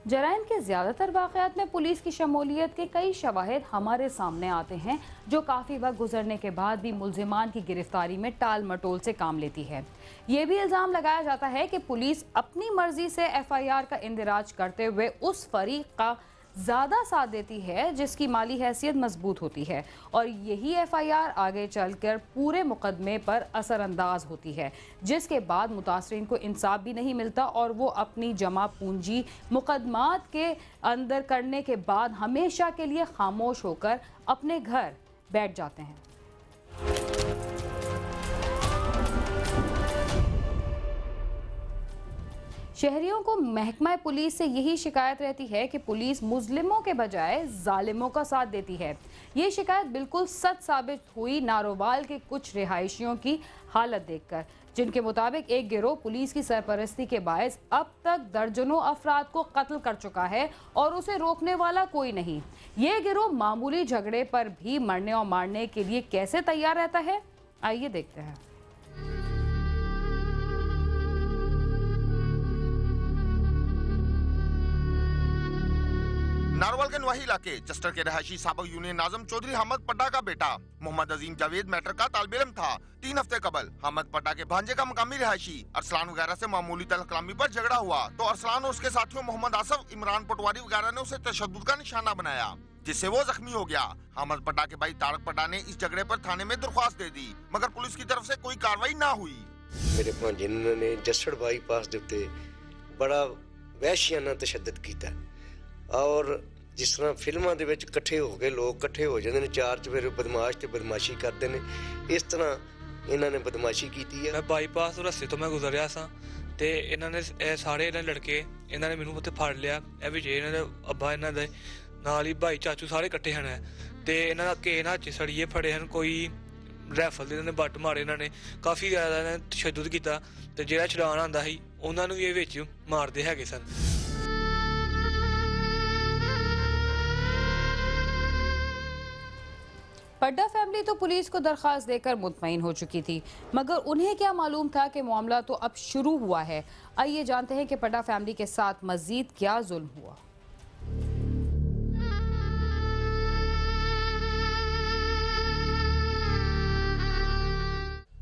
जराइम के ज़्यादातर वाक़यात में पुलिस की शमूलियत के कई शवाहिद हमारे सामने आते हैं, जो काफ़ी वक्त गुजरने के बाद भी मुल्ज़िमान की गिरफ्तारी में टाल मटोल से काम लेती है। ये भी इल्ज़ाम लगाया जाता है कि पुलिस अपनी मर्जी से FIR का इंदिराज करते हुए उस फरीक का ज़्यादा साथ देती है जिसकी माली हैसियत मजबूत होती है, और यही FIR आगे चलकर पूरे मुकदमे पर असरअंदाज होती है, जिसके बाद मुतासरीन को इंसाफ भी नहीं मिलता और वो अपनी जमा पूंजी मुकदमात के अंदर करने के बाद हमेशा के लिए खामोश होकर अपने घर बैठ जाते हैं। शहरियों को महकमा पुलिस से यही शिकायत रहती है कि पुलिस मुजलिमों के बजाय जालिमों का साथ देती है। ये शिकायत बिल्कुल सच साबित हुई नारोवाल के कुछ रिहायशियों की हालत देखकर, जिनके मुताबिक एक गिरोह पुलिस की सरपरस्ती के बायस अब तक दर्जनों अफराद को कत्ल कर चुका है और उसे रोकने वाला कोई नहीं। ये गिरोह मामूली झगड़े पर भी मरने और मारने के लिए कैसे तैयार रहता है, आइए देखते हैं। नारोवाल के नवाही इलाके जस्टर के रहायशी साबिक यूनियन नाज़म चौधरी हमद पड्डा का बेटा मोहम्मद अजीम जावेद मैट्रिक का तालिब इल्म था। 3 हफ्ते कबल हमद पड्डा के भांजे का मकामी रहायशी अरसलान वगैरह से मामूली तलकलामी पर झगड़ा हुआ तो अरसलान और उसके साथियों मोहम्मद आसफ, इमरान पटवारी वगैरह ने उसे तशद्दुद का निशाना बनाया, जिससे वो जख्मी हो गया। हमद पड्डा के भाई तारक पड्डा ने इस झगड़े पर थाने में दरख्वास्त दे दी, मगर पुलिस की तरफ से कोई कार्रवाई न हुई। मेरे भांजे ने जस्टर बाईपास के उत्ते बड़ा वहशियाना तशद्दुद किया और जिस तरह फिल्मां दे विच इकट्ठे हो गए लोग इकट्ठे हो जाते हैं चार च, फिर बदमाश ते बदमाशी करते हैं, इस तरह इन्होंने बदमाशी की है। मैं बाईपास रस्ते तो मैं गुजर रहा था ते इन्होंने सारे इन्होंने लड़के इन्होंने मैनू उत्थे फड़ लिया। ए विच इन्होंने अब्बा इन्हों दे नाल ही भाई चाचू सारे इकट्ठे हैं ते इन्हों के हाथ च सड़िए फड़े हैं, कोई राइफल दे इन्होंने बट मारे, इन्होंने काफ़ी ज़्यादा तशद्दुद किया ते जिहड़ा चलान आंदा ही उन्होंने भी विच मारदे हैगे सन। पड्डा फैमिली तो पुलिस को दरख्वास्त देकर मुतमईन हो चुकी थी, मगर उन्हें क्या मालूम था कि मामला तो अब शुरू हुआ है। आइए जानते हैं कि पड्डा फैमिली के साथ मजीद क्या जुल्म हुआ।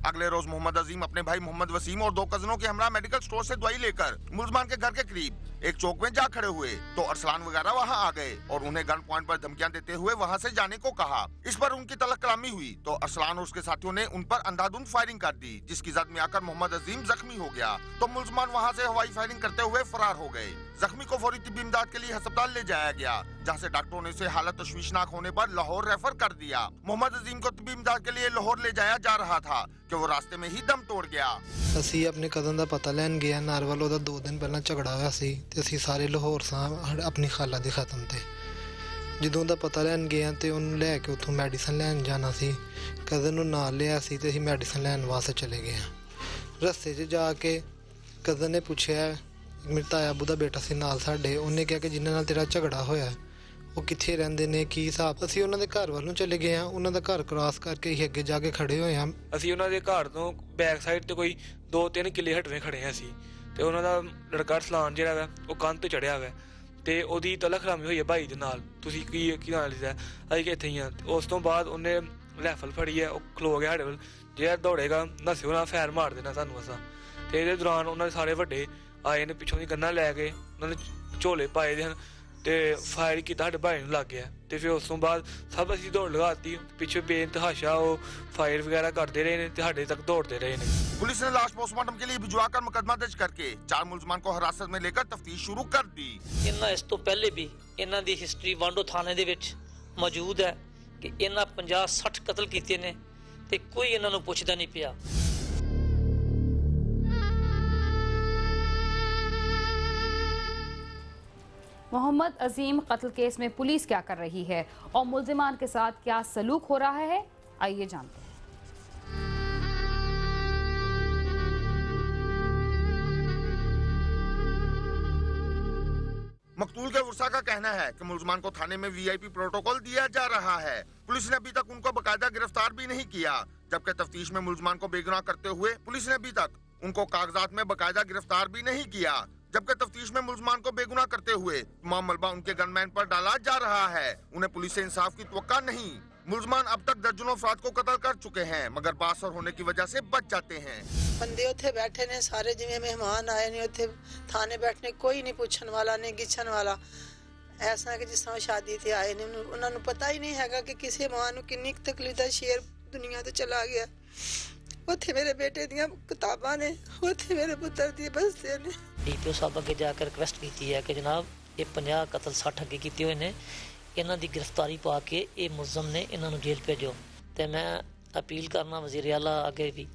अगले रोज मोहम्मद अजीम अपने भाई मोहम्मद वसीम और 2 कजनों के हमरा मेडिकल स्टोर से दवाई लेकर मुल्ज़मान के घर के करीब एक चौक में जा खड़े हुए तो अरसलान वगैरह वहां आ गए और उन्हें गन पॉइंट पर धमकियां देते हुए वहां से जाने को कहा। इस पर उनकी तलक कलामी हुई तो अरसलान और उसके साथियों ने उन पर अंधाधुंध फायरिंग कर दी, जिसकी जद में आकर मोहम्मद अजीम जख्मी हो गया तो मुल्ज़मान वहां से हवाई फायरिंग करते हुए फरार हो गए। जख्मी को फौरी तिब्बी इमदाद के लिए अस्पताल ले जाया गया, जहां से डॉक्टरों ने उसे हालत तशवीशनाक होने पर लाहौर रेफर कर दिया। मोहम्मद अजीम को तिब्बी इमदाद के लिए लाहौर ले जाया जा रहा था कि वो रास्ते में ही दम तोड़ गया। ਅਸੀਂ अपने कदम का पता लैन गया नारोवाल, ਉਹਦਾ 2 दिन पहला झगड़ा होया सी ते ਅਸੀਂ ਸਾਰੇ ਲਾਹੌਰ ਸਾਂ अपनी खाला ਦੇ खत्म ਤੇ ਜਦੋਂ ਦਾ ਪਤਾ ਲੈਣ ਗਿਆ ਤੇ ਉਹਨੂੰ ਲੈ ਕੇ ਉੱਥੋਂ ਮੈਡੀਸਨ ਲੈਣ ਜਾਣਾ ਸੀ, ਕਜ਼ਨ ਨੂੰ ਨਾਲ ਲਿਆ ਸੀ ਤੇ ਅਸੀਂ ਮੈਡੀਸਨ ਲੈਣ ਵਾਸਤੇ ਚਲੇ ਗਏ। ਰਸਤੇ 'ਚ ਜਾ ਕੇ ਕਜ਼ਨ ਨੇ ਪੁੱਛਿਆ, ਮੇਰੇ ਤਾਇਆ ਬੂ ਦਾ ਬੇਟਾ ਸੀ ਨਾਲ ਸਾਡੇ, ਉਹਨੇ ਕਿਹਾ ਕਿ ਜਿਨ੍ਹਾਂ ਨਾਲ ਤੇਰਾ ਝਗੜਾ ਹੋਇਆ ਉਹ ਕਿੱਥੇ ਰਹਿੰਦੇ ਨੇ, ਕੀ ਹਿਸਾਬ। ਅਸੀਂ ਉਹਨਾਂ ਦੇ ਘਰ ਵੱਲ ਨੂੰ ਚਲੇ ਗਏ ਹਾਂ, ਉਹਨਾਂ ਦਾ ਘਰ ਕ੍ਰਾਸ ਕਰਕੇ ਅਸੀਂ ਅੱਗੇ ਜਾ ਕੇ ਖੜੇ ਹੋਏ ਹਾਂ। ਅਸੀਂ ਉਹਨਾਂ ਦੇ ਘਰ ਤੋਂ ਬੈਕ ਸਾਈਡ ਤੇ ਕੋਈ 2-3 ਕਿੱਲੇ ਹਟਵੇਂ ਖੜੇ ਹਾਂ ਅਸੀਂ, ਤੇ ਉਹਨਾਂ ਦਾ ਲੜਕਾ ਅਰਸਲਾਨ ਜਿਹੜਾ ਵਾ ਉਹ ਕੰਧ ਤੇ ਚੜਿਆ ਵਾ ਤੇ ਉਹਦੀ ਤਲਖਰਾਮੀ ਹੋਈ ਹੈ ਭਾਈ ਦੇ ਨਾਲ। ਤੁਸੀਂ ਕੀ ਨਾਲ ਲਿਖਿਆ, ਅਸੀਂ ਕਿ ਇੱਥੇ ਹੀ ਆ। ਉਸ ਤੋਂ ਬਾਅਦ ਉਹਨੇ ਰਾਈਫਲ ਫੜੀ ਹੈ, ਉਹ ਖਲੋ ਗਿਆ ਸਾਡੇ ਵੱਲ, ਜਿਹੜਾ ਦੌੜੇਗਾ ਨੱਸਿਓ ਨਾਲ ਫੈਰ ਮਾਰ ਦੇਣਾ ਸਾਨੂੰ ਅਸਾਂ। ਤੇ ਇਹਦੇ ਦੌਰਾਨ ਉਹਨਾਂ ਦੇ ਸਾਰੇ ਵੱਡੇ ਆਏ ਨੇ ਪਿੱਛੋਂ ਦੀ ਗੰਨਾਂ ਲੈ ਕੇ, ਉਹਨਾਂ ਨੇ ਝੋਲੇ ਪਾਏ ਦੇ ਹਨ ਤੇ ਫਾਇਰ ਕੀਤਾ, ਸਾਡੇ ਭਾਈ ਨੂੰ ਲੱਗ ਗਿਆ। ਤੇ ਫਿਰ ਉਸ ਤੋਂ ਬਾਅਦ ਸਭ ਅਸੀਂ ਦੌੜ ਲਗਾਤੀ, ਪਿੱਛੇ ਬੇਇੰਤਹਾਸ਼ਾ ਉਹ फायर वगैरह करते रहे ने, हाडे तक दौड़ते रहे ने। पुलिस ने लाश पोस्टमार्टम के लिए भिजवाकर मुकदमा दर्ज करके 4 मुल्ज़मान को हिरासत में लेकर तफ्तीश शुरू कर दी। इन्ना इस तो पहले भी इन्हां दी हिस्ट्री वांडो थाने दे विच मौजूद है कि इन्हां 50-60 कतल कीते ने ते कोई इन्हां नूं पुछदा नहीं पिया। मोहम्मद अजीम कत्ल केस में पुलिस क्या कर रही है और मुल्ज़िमान के साथ क्या सलूक हो रहा है, आइए जानते हैं। मकतूल के वर्सा का कहना है कि मुल्ज़मान को थाने में VIP प्रोटोकॉल दिया जा रहा है। पुलिस ने अभी तक उनको बाकायदा गिरफ्तार भी नहीं किया, जबकि तफ्तीश में मुल्ज़मान को बेगुनाह करते हुए पुलिस ने अभी तक उनको कागजात में बाकायदा गिरफ्तार भी नहीं किया। जबकि तफ्तीश में मुलजमान को बेगुनाह करते हुए तमाम मलबा उनके गनमैन पर डाला जा रहा है। उन्हें पुलिस से इंसाफ की तवक्का नहीं। मुलजमान अब तक दर्जनों अफराद को कत्ल कर चुके हैं, मगर बासर होने की वजह से बच जाते हैं। बंदे उत्थे बैठे ने सारे, जिवें मेहमान आए ने उत्थे थाने बैठने, कोई नहीं पूछन वाला नहीं गिछन वाला। ऐसा कि जिस तरह शादी ते आए ने, उन्होंने पता ही नहीं हैगा कि किसी मां नूं किन्नी तकलीफ दा शेर दुनिया तो चला गया। उत्थे मेरे बेटे दियां किताबां ने, उत्थे मेरे पुत्र दी बस्ते ने। डीपीओ साहब अगे जाकर रिक्वेस्ट की है कि जनाब ये 50 कतल 60 अगे किए हुए ने, इन्हां दी गिरफ्तारी पा के ये मुलजम ने इन्हां नूं जेल भेजो। ते मैं अपील करना वज़ीर आला अगे भी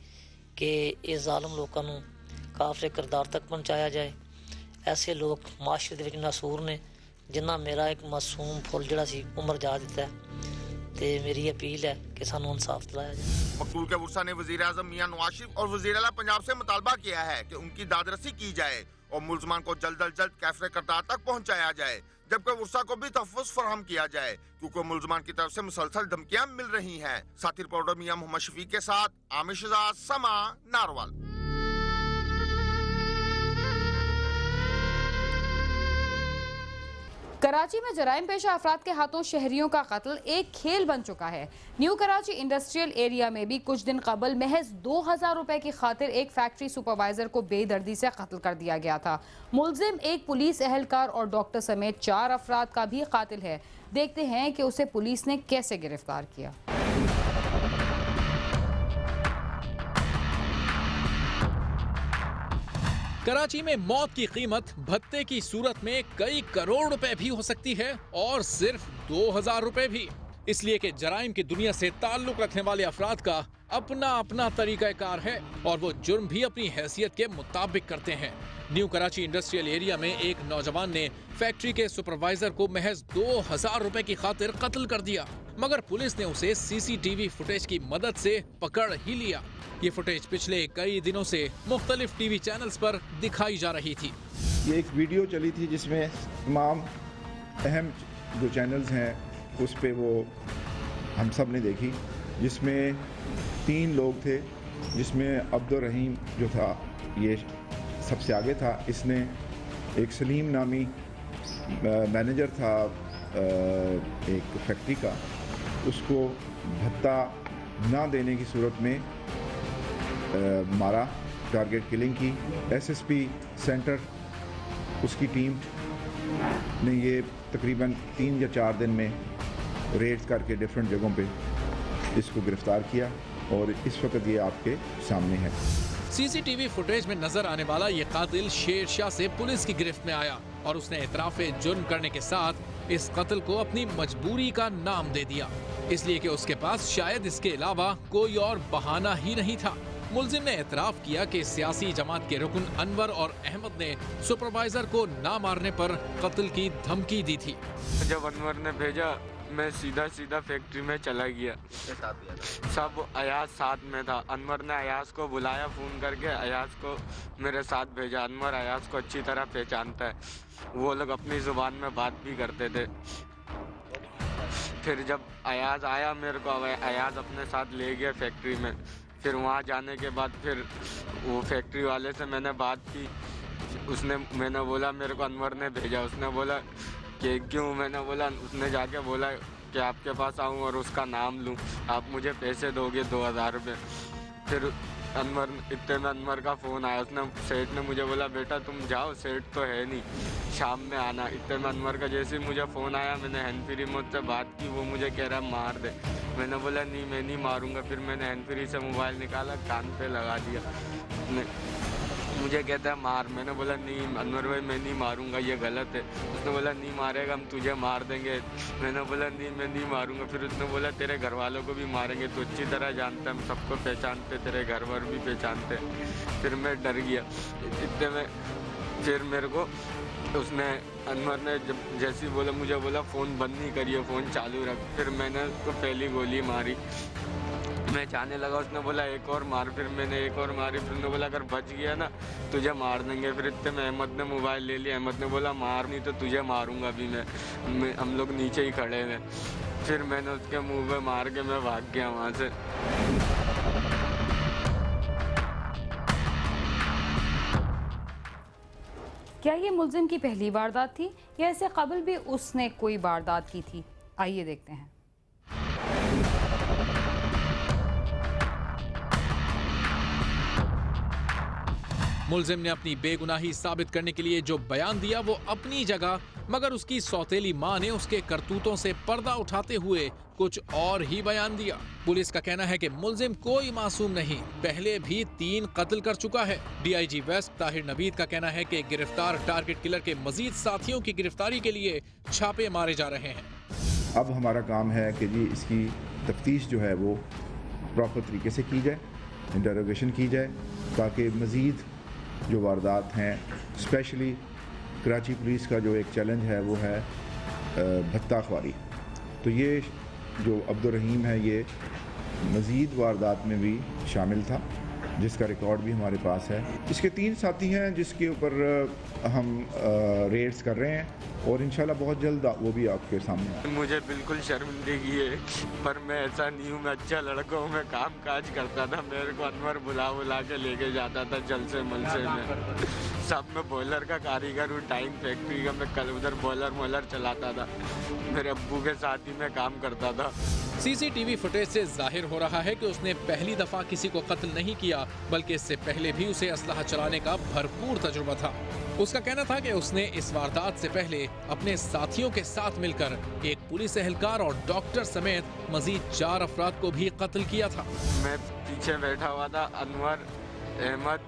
कि ये जालिम लोगों नूं काफिले किरदार तक पहुँचाया जाए। ऐसे लोग माशरे दे विच नासूर ने, जिन्ना मेरा एक मासूम फुल जिहड़ा सी उम्र जा दिता है। ते मेरी अपील है कि सानू इंसाफ दिलाया जाए। मकतूल के वर्सा ने वज़ीर आज़म मियां नवाज शरीफ और वज़ीर आला पंजाब से मुतालबा किया है कि उनकी दादरसी की जाए और मुलजमान को जल्द अज जल्द कैफरे किरदार तक पहुँचाया जाए, जबकि वर्सा को भी तहफ़्फ़ुज़ फराहम किया जाए, क्योंकि मुलजमान की तरफ से मुसलसल धमकियाँ मिल रही हैं। साथी रिपोर्टर मियां मोहम्मद शफीक के साथ आमिर शहजाद, समा, नारवाल। कराची में जराइम पेशा अफराद के हाथों शहरियों का कत्ल एक खेल बन चुका है। न्यू कराची इंडस्ट्रियल एरिया में भी कुछ दिन कबल महज 2000 रुपए की खातिर एक फैक्ट्री सुपरवाइजर को बेदर्दी से कत्ल कर दिया गया था। मुलजिम एक पुलिस एहलकार और डॉक्टर समेत 4 अफराद का भी कातिल है। देखते हैं कि उसे पुलिस ने कैसे गिरफ्तार किया। कराची में मौत की कीमत भत्ते की सूरत में कई करोड़ रुपए भी हो सकती है और सिर्फ 2000 रुपए भी, इसलिए कि जराइम की दुनिया से ताल्लुक रखने वाले अफराद का अपना अपना तरीकाकार है और वो जुर्म भी अपनी हैसियत के मुताबिक करते हैं। न्यू कराची इंडस्ट्रियल एरिया में एक नौजवान ने फैक्ट्री के सुपरवाइजर को महज 2000 रुपए की खातिर कत्ल कर दिया, मगर पुलिस ने उसे सीसीटीवी फुटेज की मदद से पकड़ ही लिया। ये फुटेज पिछले कई दिनों से मुख्तलिफ टीवी चैनल्स पर दिखाई जा रही थी। ये एक वीडियो चली थी जिसमें तमाम अहम जो चैनल्स हैं उस पे वो हम सब ने देखी, जिसमें 3 लोग थे, जिसमें अब्दुल रहीम जो था ये सबसे आगे था। इसने एक सलीम नामी मैनेजर था एक फैक्ट्री का, उसको भत्ता ना देने की सूरत में मारा, टारगेट किलिंग की। एसएसपी सेंटर उसकी टीम ने ये तकरीबन 3 या 4 दिन में रेड्स करके डिफरेंट जगहों पे इसको गिरफ्तार किया और इस वक्त ये आपके सामने है। सीसीटीवी फुटेज में नजर आने वाला ये कातिल शेरशाह से पुलिस की गिरफ्त में आया और उसने इतराफ़े जुर्म करने के साथ इस कत्ल को अपनी मजबूरी का नाम दे दिया, इसलिए कि उसके पास शायद इसके अलावा कोई और बहाना ही नहीं था। मुलजिम ने एतराफ़ किया कि सियासी जमात के रुकन अनवर और अहमद ने सुपरवाइजर को ना मारने पर कत्ल की धमकी दी थी। जब अनवर ने भेजा मैं सीधा फैक्ट्री में चला गया। सब अयाज साथ में था। अनवर ने अयाज को बुलाया फ़ोन करके, अयाज को मेरे साथ भेजा। अनवर अयाज को अच्छी तरह पहचानता है, वो लोग अपनी ज़ुबान में बात भी करते थे। फिर जब अयाज आया मेरे को अयाज अपने साथ ले गया फैक्ट्री में। फिर वहाँ जाने के बाद फिर वो फैक्ट्री वाले से मैंने बात की। मैंने बोला मेरे को अनवर ने भेजा। उसने बोला कि क्यों? मैंने बोला, उसने जाके बोला कि आपके पास आऊँ और उसका नाम लूँ, आप मुझे पैसे दोगे 2000 रुपये। फिर इतने में अनवर का फ़ोन आया। उसने सेठ ने मुझे बोला बेटा तुम जाओ, सेठ तो है नहीं, शाम में आना। इतने में अनवर का जैसे ही मुझे फ़ोन आया, मैंने हैंड फ्री में उससे बात की। वो मुझे कह रहा मार दे। मैंने बोला नहीं मैं नहीं मारूंगा। फिर मैंने हैंड फ्री से मोबाइल निकाला, कान पे लगा दिया। मुझे कहता है मार। मैंने बोला नहीं अनवर भाई मैं नहीं मारूंगा, ये गलत है। उसने बोला नहीं मारेगा, हम तुझे मार देंगे। मैंने बोला नहीं मैं नहीं मारूंगा। फिर उसने बोला तेरे घर वालों को भी मारेंगे, तो अच्छी तरह जानता है, हम सबको पहचानते, तेरे घर वाले भी पहचानते। फिर मैं डर गया। इतने में फिर मेरे को उसने अनवर ने जब जैसे ही बोला, मुझे बोला फ़ोन बंद नहीं करिए, फ़ोन चालू रख। फिर मैंने उसको पहली गोली मारी। मैं जाने लगा, उसने बोला एक और मार। फिर मैंने एक और मारी। फिर उसने बोला अगर बच गया ना तुझे मार देंगे। फिर इतने में अहमद ने मोबाइल ले लिया। अहमद ने बोला मार नहीं तो तुझे मारूंगा अभी मैं हम लोग नीचे ही खड़े हैं। फिर मैंने उसके मुंह पे मार के मैं भाग गया वहाँ से। क्या ये मुलजिम की पहली वारदात थी या इससे कबल भी उसने कोई वारदात की थी? आइए देखते हैं। मुलजिम ने अपनी बेगुनाही साबित करने के लिए जो बयान दिया वो अपनी जगह, मगर उसकी सौतेली मां ने उसके करतूतों से पर्दा उठाते हुए कुछ और ही बयान दिया। पुलिस का कहना है कि मुलजिम कोई मासूम नहीं, पहले भी 3 कत्ल कर चुका है। डीआईजी वेस्ट ताहिर नवीद का कहना है कि गिरफ्तार टारगेट किलर के मजीद साथियों की गिरफ्तारी के लिए छापे मारे जा रहे हैं। अब हमारा काम है कि जी इसकी तफ्तीश जो है वो प्रॉपर तरीके से की जाए, इंटरोगेशन की जाए, ताकि मज़ीद जो वारदात हैं, स्पेशली कराची पुलिस का जो एक चैलेंज है वो है भत्ता ख्वारी। तो ये जो अब्दुल रहीम है ये मज़ीद वारदात में भी शामिल था, जिसका रिकॉर्ड भी हमारे पास है। इसके 3 साथी हैं जिसके ऊपर हम रेड्स कर रहे हैं और इंशाल्लाह बहुत जल्द वो भी आपके सामने आए। मुझे बिल्कुल शर्मिंदगी है, पर मैं ऐसा नहीं हूँ। मैं अच्छा लड़का हूँ, मैं काम काज करता था। मेरे को अनवर बुला के लेके जाता था जलसे मलसे में। सब मैं बॉयलर का कारीगर हूँ, टाइम फैक्ट्री का। मैं कल उधर बॉयलर चलाता था। मेरे अब्बू के साथ ही मैं काम करता था। सीसीटीवी फुटेज से जाहिर हो रहा है कि उसने पहली दफा किसी को कत्ल नहीं किया, बल्कि इससे पहले भी उसे असलहा चलाने का भरपूर तजुर्बा था। उसका कहना था कि उसने इस वारदात से पहले अपने साथियों के साथ मिलकर एक पुलिस एहलकार और डॉक्टर समेत मजीद 4 अफराद को भी कत्ल किया था। मैं पीछे बैठा हुआ था, अनवर, अहमद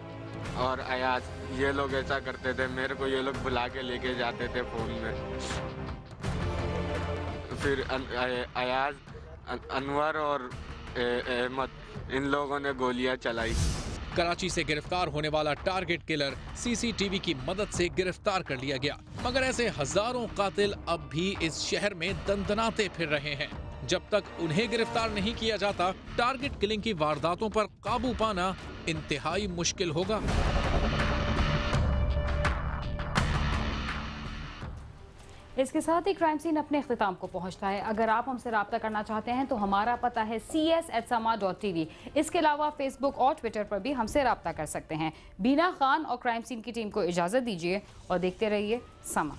और अयाज, ये लोग ऐसा करते थे। मेरे को ये लोग बुला के लेके जाते थे फोन में। फिर अयाज, अनवर और अहमद, इन लोगों ने गोलियां चलाई। कराची से गिरफ्तार होने वाला टारगेट किलर सीसीटीवी की मदद से गिरफ्तार कर लिया गया, मगर ऐसे हजारों कातिल अब भी इस शहर में दंदनाते फिर रहे हैं। जब तक उन्हें गिरफ्तार नहीं किया जाता, टारगेट किलिंग की वारदातों पर काबू पाना इंतहाई मुश्किल होगा। इसके साथ ही क्राइम सीन अपने इख्तिताम को पहुंचता है। अगर आप हमसे रब्ता करना चाहते हैं तो हमारा पता है cs@sama.tv। इसके अलावा फेसबुक और ट्विटर पर भी हमसे रब्ता कर सकते हैं। बीना खान और क्राइम सीन की टीम को इजाज़त दीजिए और देखते रहिए समा।